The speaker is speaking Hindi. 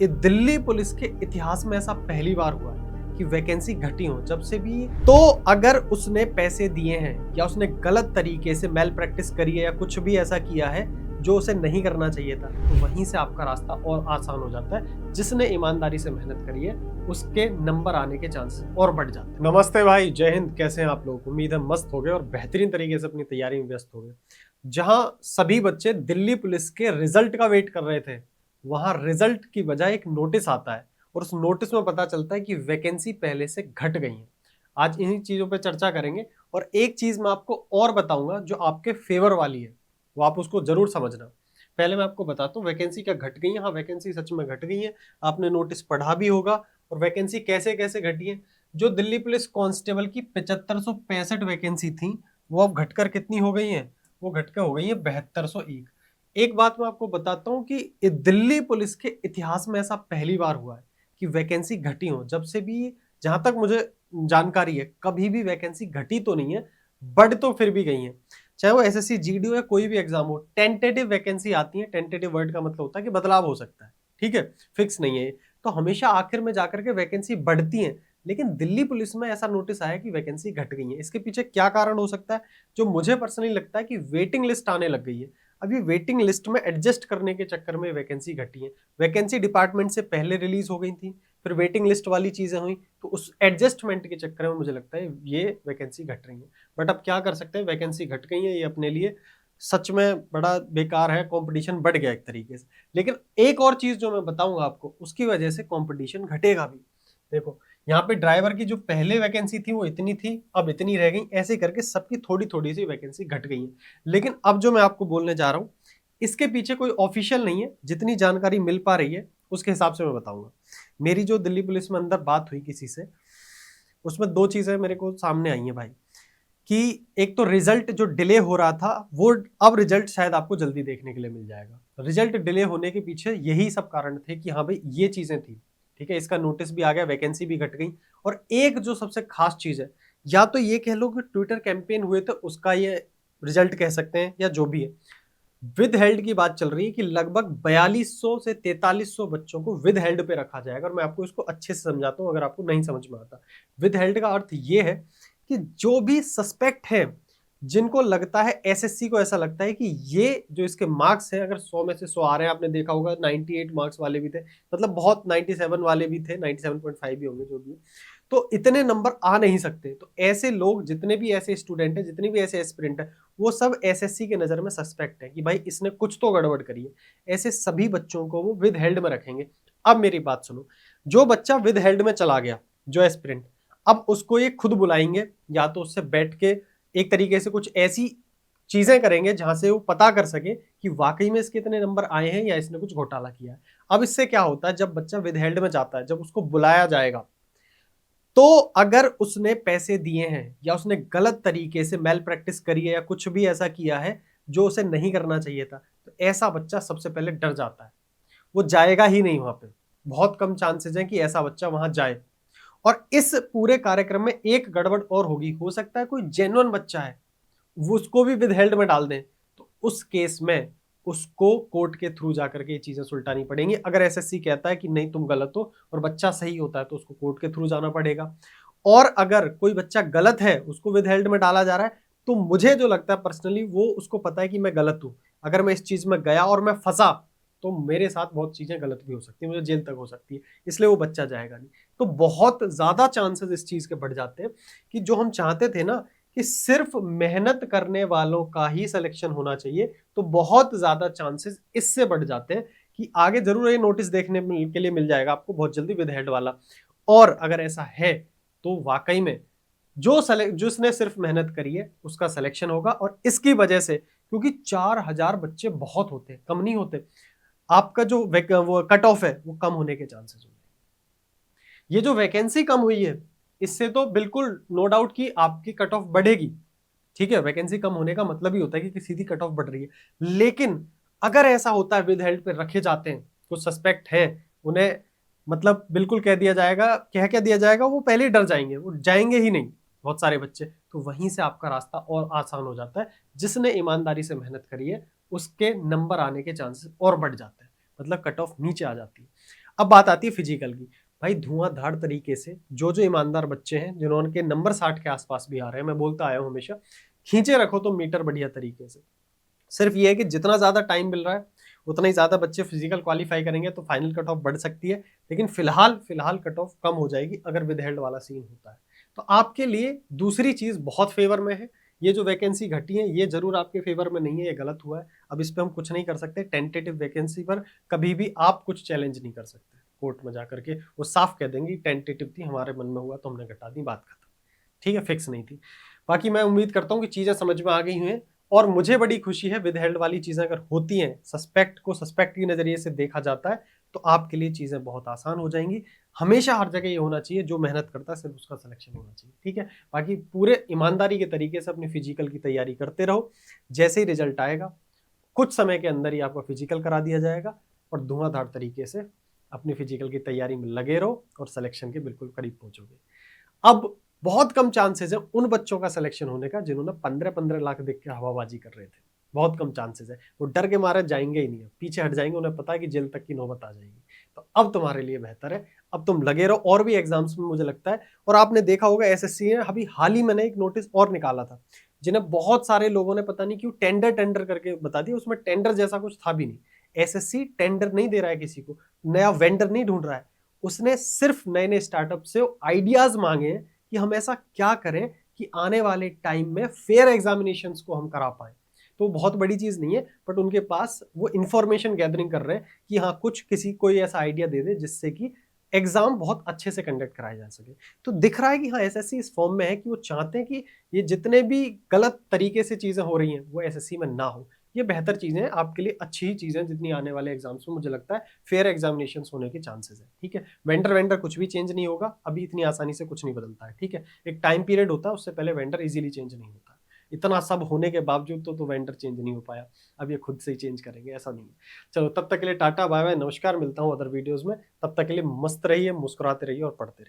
ये दिल्ली पुलिस के इतिहास में ऐसा पहली बार हुआ है कि वैकेंसी घटी हो जब से भी। तो अगर उसने पैसे दिए हैं या उसने गलत तरीके से मेल प्रैक्टिस करी है या कुछ भी ऐसा किया है जो उसे नहीं करना चाहिए था, तो वहीं से आपका रास्ता और आसान हो जाता है। जिसने ईमानदारी से मेहनत करी है उसके नंबर आने के चांसेस और बढ़ जाते हैं। नमस्ते भाई, जय हिंद। कैसे हैं आप लोग? उम्मीद है मस्त हो गए और बेहतरीन तरीके से अपनी तैयारी में व्यस्त हो गए। जहां सभी बच्चे दिल्ली पुलिस के रिजल्ट का वेट कर रहे थे, वहां रिजल्ट की बजाय एक नोटिस आता है और उस नोटिस में पता चलता है कि वैकेंसी पहले से घट गई है। आज इन्हीं चीजों पर चर्चा करेंगे और एक चीज मैं आपको और बताऊंगा जो आपके फेवर वाली है, वो आप उसको जरूर समझना। पहले मैं आपको बताता हूँ वैकेंसी क्या घट गई है। हाँ, वैकेंसी सच में घट गई है। आपने नोटिस पढ़ा भी होगा। और वैकेंसी कैसे कैसे घटी है? जो दिल्ली पुलिस कांस्टेबल की 7565 वैकेंसी थी, वो अब घटकर कितनी हो गई है? वो घटकर हो गई है 7201। एक बात मैं आपको बताता हूँ कि दिल्ली पुलिस के इतिहास में ऐसा पहली बार हुआ है कि वैकेंसी घटी हो जब से भी। जहां तक मुझे जानकारी है, कभी भी वैकेंसी घटी तो नहीं है, बढ़ तो फिर भी गई है। चाहे वो एसएससी जीडी हो या कोई भी एग्जाम हो, टेंटेटिव वैकेंसी आती है। टेंटेटिव वर्ड का मतलब होता है कि बदलाव हो सकता है, ठीक है, फिक्स नहीं है। तो हमेशा आखिर में जाकर के वैकेंसी बढ़ती है। लेकिन दिल्ली पुलिस में ऐसा नोटिस आया कि वैकेंसी घट गई है। इसके पीछे क्या कारण हो सकता है? जो मुझे पर्सनली लगता है कि वेटिंग लिस्ट आने लग गई है। अभी वेटिंग लिस्ट में एडजस्ट करने के चक्कर में वैकेंसी घटी है। वैकेंसी डिपार्टमेंट से पहले रिलीज हो गई थी, फिर वेटिंग लिस्ट वाली चीजें हुई, तो उस एडजस्टमेंट के चक्कर में मुझे लगता है ये वैकेंसी घट रही है। बट अब क्या कर सकते हैं, वैकेंसी घट गई है, ये अपने लिए सच में बड़ा बेकार है। कंपटीशन बढ़ गया एक तरीके से। लेकिन एक और चीज जो मैं बताऊंगा आपको, उसकी वजह से कंपटीशन घटेगा भी। देखो, यहाँ पे ड्राइवर की जो पहले वैकेंसी थी वो इतनी थी, अब इतनी रह गई। ऐसे करके सबकी थोड़ी थोड़ी सी वैकेंसी घट गई है। लेकिन अब जो मैं आपको बोलने जा रहा हूँ, इसके पीछे कोई ऑफिशियल नहीं है। जितनी जानकारी मिल पा रही है उसके हिसाब से मैं बताऊंगा। मेरी जो दिल्ली पुलिस में अंदर बात हुई किसी से, उसमें दो चीजें मेरे को सामने आई हैं भाई। कि एक तो रिजल्ट जो डिले हो रहा था, वो अब रिजल्ट शायद आपको जल्दी देखने के लिए मिल जाएगा। रिजल्ट डिले होने के पीछे यही सब कारण थे कि हाँ भाई ये चीजें थी, ठीक है। इसका नोटिस भी आ गया, वैकेंसी भी घट गई। और एक जो सबसे खास चीज है, या तो ये कह लो कि ट्विटर कैंपेन हुए थे उसका ये रिजल्ट कह सकते हैं, या जो भी है। विद हेल्ड की बात चल रही है कि लगभग 4200 से 4300 बच्चों को विद हेल्ड पे रखा जाएगा। और मैं आपको इसको अच्छे से समझाता हूं अगर आपको नहीं समझ में आता। विद हेल्ड का अर्थ ये है कि जो भी सस्पेक्ट है, जिनको लगता है, एसएससी को ऐसा लगता है कि ये जो इसके मार्क्स हैं, अगर 100 में से 100 आ रहे हैं, आपने देखा होगा 98 मार्क्स वाले भी थे, मतलब बहुत 97 वाले भी थे, 97.5 भी होंगे जो भी है, तो इतने नंबर आ नहीं सकते। तो ऐसे लोग, जितने भी ऐसे स्टूडेंट हैं, जितने भी ऐसे एस्पिरेंट हैं, वो सब एसएससी के नजर में सस्पेक्ट है कि भाई इसने कुछ तो गड़बड़ करी है। ऐसे सभी बच्चों को वो विद हेल्ड में रखेंगे। अब मेरी बात सुनो, जो बच्चा विद हेल्ड में चला गया, जो एस्पिरेंट, अब उसको ये खुद बुलाएंगे, या तो उससे बैठ के एक तरीके से कुछ ऐसी चीजें करेंगे जहां से वो पता कर सके कि वाकई में इसके इतने नंबर आए हैं या इसने कुछ घोटाला किया है। अब इससे क्या होता है, जब बच्चा विद हेल्ड में जाता है, जब उसको बुलाया जाएगा, तो अगर उसने पैसे दिए हैं या उसने गलत तरीके से मेल प्रैक्टिस करी है या कुछ भी ऐसा किया है जो उसे नहीं करना चाहिए था, तो ऐसा बच्चा सबसे पहले डर जाता है। वो जाएगा ही नहीं वहां पे। बहुत कम चांसेस हैं कि ऐसा बच्चा वहां जाए। और इस पूरे कार्यक्रम में एक गड़बड़ और होगी। हो सकता है कोई जेन्युइन बच्चा है, वो उसको भी विद हेल्ड में डाल दें, तो उस केस में उसको कोर्ट के थ्रू जाकर के ये चीजें सुलटानी पड़ेंगी। अगर एसएससी कहता है कि नहीं तुम गलत हो और बच्चा सही होता है, तो उसको कोर्ट के थ्रू जाना पड़ेगा। और अगर कोई बच्चा गलत है, उसको विद हेल्ड में डाला जा रहा है, तो मुझे जो लगता है पर्सनली, वो उसको पता है कि मैं गलत हूं। अगर मैं इस चीज में गया और मैं फंसा, तो मेरे साथ बहुत चीजें गलत भी हो सकती है, मुझे जेल तक हो सकती है। इसलिए वो बच्चा जाएगा नहीं। तो बहुत ज्यादा चांसेस इस चीज के बढ़ जाते हैं कि जो हम चाहते थे ना कि सिर्फ मेहनत करने वालों का ही सिलेक्शन होना चाहिए, तो बहुत ज्यादा चांसेस इससे बढ़ जाते हैं कि आगे जरूर ये नोटिस देखने के लिए मिल जाएगा आपको बहुत जल्दी विद हेड वाला। और अगर ऐसा है, तो वाकई में जिसने सिर्फ मेहनत करी है उसका सिलेक्शन होगा। और इसकी वजह से, क्योंकि 4000 बच्चे बहुत होते हैं, कम नहीं होते, आपका जो वो कट ऑफ है वो कम होने के चांसेस होते हैं। ये जो वैकेंसी कम हुई है, इससे तो बिल्कुल नो डाउट कि आपकी कट ऑफ बढ़ेगी। ठीक है, वैकेंसी कम होने का मतलब ही होता है कि सीधी कट ऑफ बढ़ रही है। लेकिन अगर ऐसा होता है, विद हेल्ड पे रखे जाते हैं, कुछ सस्पेक्ट हैं, उन्हें मतलब बिल्कुल कह दिया जाएगा, कह क्या दिया जाएगा, वो पहले ही डर जाएंगे, वो जाएंगे ही नहीं बहुत सारे बच्चे। तो वहीं से आपका रास्ता और आसान हो जाता है। जिसने ईमानदारी से मेहनत करी है उसके नंबर आने के चांसेस और बढ़ जाते हैं, मतलब कट ऑफ नीचे आ जाती है। अब बात आती है फिजिकल की। भाई धुआंधार तरीके से जो जो ईमानदार बच्चे हैं जिन्होंने नंबर 60 के आसपास भी आ रहे हैं, मैं बोलता आया हूं हमेशा, खींचे रखो तो मीटर बढ़िया तरीके से। सिर्फ ये है कि जितना ज्यादा टाइम मिल रहा है उतना ही ज्यादा बच्चे फिजिकल क्वालिफाई करेंगे तो फाइनल कट ऑफ बढ़ सकती है, लेकिन फिलहाल कट ऑफ कम हो जाएगी अगर विद हेल्ड वाला सीन होता है। तो आपके लिए दूसरी चीज बहुत फेवर में है। ये जो वैकेंसी घटी है ये जरूर आपके फेवर में नहीं है, ये गलत हुआ है। अब इस पर हम कुछ नहीं कर सकते। टेंटेटिव वैकेंसी पर कभी भी आप कुछ चैलेंज नहीं कर सकते। कोर्ट में जाकर के वो साफ कह देंगे टेंटेटिव थी, हमारे मन में हुआ तो हमने घटा दी, बात खत्म। ठीक है, फिक्स नहीं थी। बाकी मैं उम्मीद करता हूँ कि चीजें समझ में आ गई हैं। और मुझे बड़ी खुशी है, विद हेल्ड वाली चीजें अगर होती हैं, सस्पेक्ट को सस्पेक्ट के नजरिए से देखा जाता है, तो आपके लिए चीजें बहुत आसान हो जाएंगी। हमेशा हर जगह ये होना चाहिए, जो मेहनत करता है सिर्फ उसका सिलेक्शन होना चाहिए। ठीक है, बाकी पूरे ईमानदारी के तरीके से अपनी फिजिकल की तैयारी करते रहो। जैसे ही रिजल्ट आएगा कुछ समय के अंदर ही आपका फिजिकल करा दिया जाएगा, और धुआंधार तरीके से अपनी फिजिकल की तैयारी में लगे रहो और सिलेक्शन के बिल्कुल करीब पहुंचोगे। अब बहुत कम चांसेस है उन बच्चों का सिलेक्शन होने का जिन्होंने 15-15 लाख देख के हवाबाजी कर रहे थे। बहुत कम चांसेस है, वो डर के मारे जाएंगे ही नहीं, पीछे हट जाएंगे, उन्हें पता है कि जेल तक की नौबत आ जाएगी। तो अब तुम्हारे लिए बेहतर है, अब तुम लगे रहो और भी एग्जाम्स में, मुझे लगता है। और आपने देखा होगा एसएससी ने अभी हाल ही मैंने एक नोटिस और निकाला था, जिन्हें बहुत सारे लोगों ने पता नहीं क्यों टेंडर टेंडर करके बता दिया, उसमें टेंडर जैसा कुछ था भी नहीं। एसएससी टेंडर नहीं दे रहा है किसी को, नया वेंडर नहीं ढूंढ रहा है, उसने सिर्फ नए नए स्टार्टअप से आइडियाज मांगे हैं कि हम ऐसा क्या करें कि आने वाले टाइम में फेयर एग्जामिनेशंस को हम करा पाए। तो बहुत बड़ी चीज नहीं है, बट उनके पास वो इंफॉर्मेशन गैदरिंग कर रहे हैं कि हाँ कुछ किसी कोई ऐसा आइडिया दे दे जिससे कि एग्जाम बहुत अच्छे से कंडक्ट कराया जा सके। तो दिख रहा है कि हाँ एसएससी इस फॉर्म में है कि वो चाहते हैं कि ये जितने भी गलत तरीके से चीजें हो रही हैं वो एसएससी में ना हो। ये बेहतर चीजें हैं आपके लिए, अच्छी ही चीजें जितनी आने वाले एग्जाम्स में मुझे लगता है फेयर एग्जामिनेशन होने के चांसेस है। ठीक है, वेंडर वेंडर कुछ भी चेंज नहीं होगा, अभी इतनी आसानी से कुछ नहीं बदलता है। ठीक है, एक टाइम पीरियड होता है, उससे पहले वेंडर इजीली चेंज नहीं होता। इतना सब होने के बावजूद तो वेंडर चेंज नहीं हो पाया, अब ये खुद से ही चेंज करेंगे ऐसा नहीं है। चलो तब तक के लिए टाटा बाय बाय, नमस्कार, मिलता हूँ अदर वीडियोस में। तब तक के लिए मस्त रहिए, मुस्कुराते रहिए और पढ़ते रहिए।